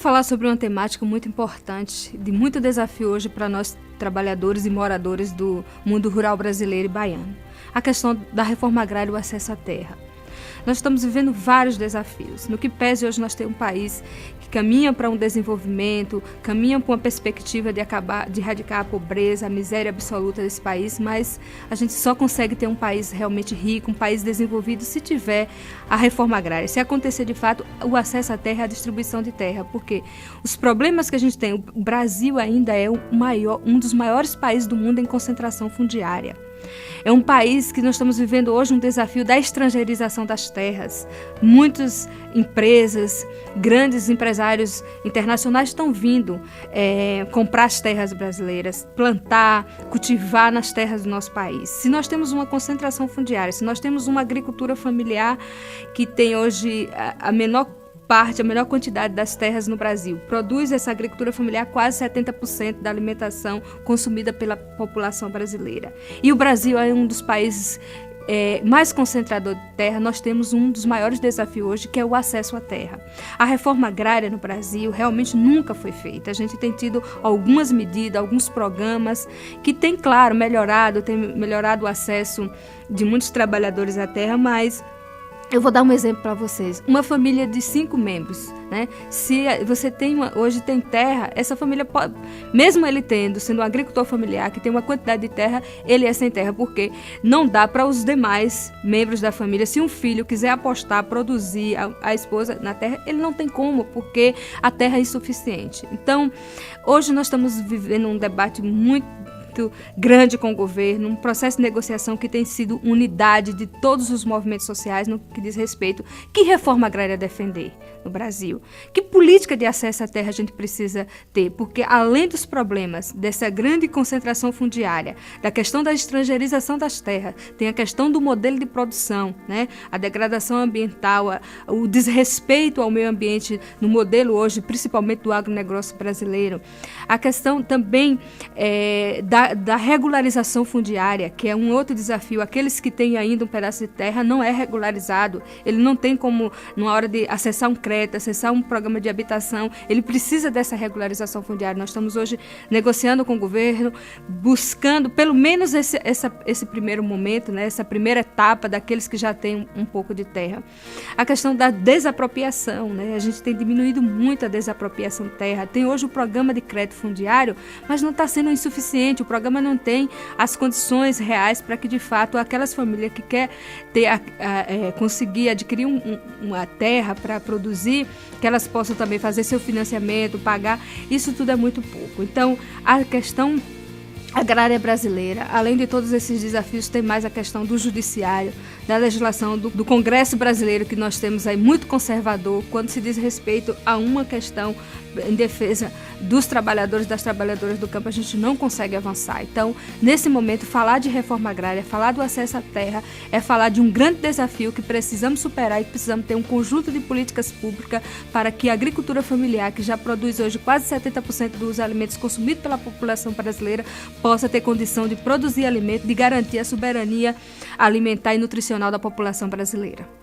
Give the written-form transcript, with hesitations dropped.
falar sobre uma temática muito importante, de muito desafio hoje para nós trabalhadores e moradores do mundo rural brasileiro e baiano. A questão da reforma agrária e o acesso à terra. Nós estamos vivendo vários desafios. No que pese, hoje nós temos um país que caminha para um desenvolvimento, caminha para uma perspectiva de erradicar a pobreza, a miséria absoluta desse país, mas a gente só consegue ter um país realmente rico, um país desenvolvido, se tiver a reforma agrária. Se acontecer de fato o acesso à terra e a distribuição de terra, porque os problemas que a gente tem, o Brasil ainda é um dos maiores países do mundo em concentração fundiária. É um país que nós estamos vivendo hoje um desafio da estrangeirização das terras. Muitas empresas, grandes empresários internacionais estão vindo comprar as terras brasileiras, plantar, cultivar nas terras do nosso país. Se nós temos uma concentração fundiária, se nós temos uma agricultura familiar que tem hoje a menor quantidade das terras no Brasil. Produz essa agricultura familiar quase 70% da alimentação consumida pela população brasileira. E o Brasil é um dos países mais concentrador de terra. Nós temos um dos maiores desafios hoje, que é o acesso à terra. A reforma agrária no Brasil realmente nunca foi feita. A gente tem tido algumas medidas, alguns programas que tem, claro, melhorado o acesso de muitos trabalhadores à terra, mas eu vou dar um exemplo para vocês. Uma família de 5 membros, né? Se você hoje tem terra, essa família pode, mesmo ele sendo um agricultor familiar que tem uma quantidade de terra, ele é sem terra, porque não dá para os demais membros da família. Se um filho quiser apostar, produzir a esposa na terra, ele não tem como, porque a terra é insuficiente. Então, hoje nós estamos vivendo um debate muito grande com o governo, um processo de negociação que tem sido unidade de todos os movimentos sociais no que diz respeito que reforma agrária defender no Brasil, que política de acesso à terra a gente precisa ter, porque além dos problemas dessa grande concentração fundiária, da questão da estrangeirização das terras, tem a questão do modelo de produção, né? A degradação ambiental, o desrespeito ao meio ambiente no modelo hoje, principalmente do agronegócio brasileiro, a questão também da regularização fundiária, que é um outro desafio. Aqueles que têm ainda um pedaço de terra não é regularizado, ele não tem como, na hora de acessar um crédito, acessar um programa de habitação, ele precisa dessa regularização fundiária. Nós estamos hoje negociando com o governo, buscando pelo menos esse primeiro momento, né, essa primeira etapa daqueles que já têm um pouco de terra. A questão da desapropriação, né, a gente tem diminuído muito a desapropriação de terra. Tem hoje o programa de crédito fundiário, mas não está sendo insuficiente. O programa não tem as condições reais para que, de fato, aquelas famílias que querem conseguir adquirir uma terra para produzir, que elas possam também fazer seu financiamento, pagar. Isso tudo é muito pouco. Então, a questão agrária brasileira, além de todos esses desafios, tem mais a questão do judiciário, da legislação do Congresso brasileiro, que nós temos aí muito conservador, quando se diz respeito a uma questão em defesa dos trabalhadores, das trabalhadoras do campo, a gente não consegue avançar. Então, nesse momento, falar de reforma agrária, falar do acesso à terra, é falar de um grande desafio que precisamos superar e precisamos ter um conjunto de políticas públicas para que a agricultura familiar, que já produz hoje quase 70% dos alimentos consumidos pela população brasileira, possa ter condição de produzir alimento, de garantir a soberania alimentar e nutricional da população brasileira.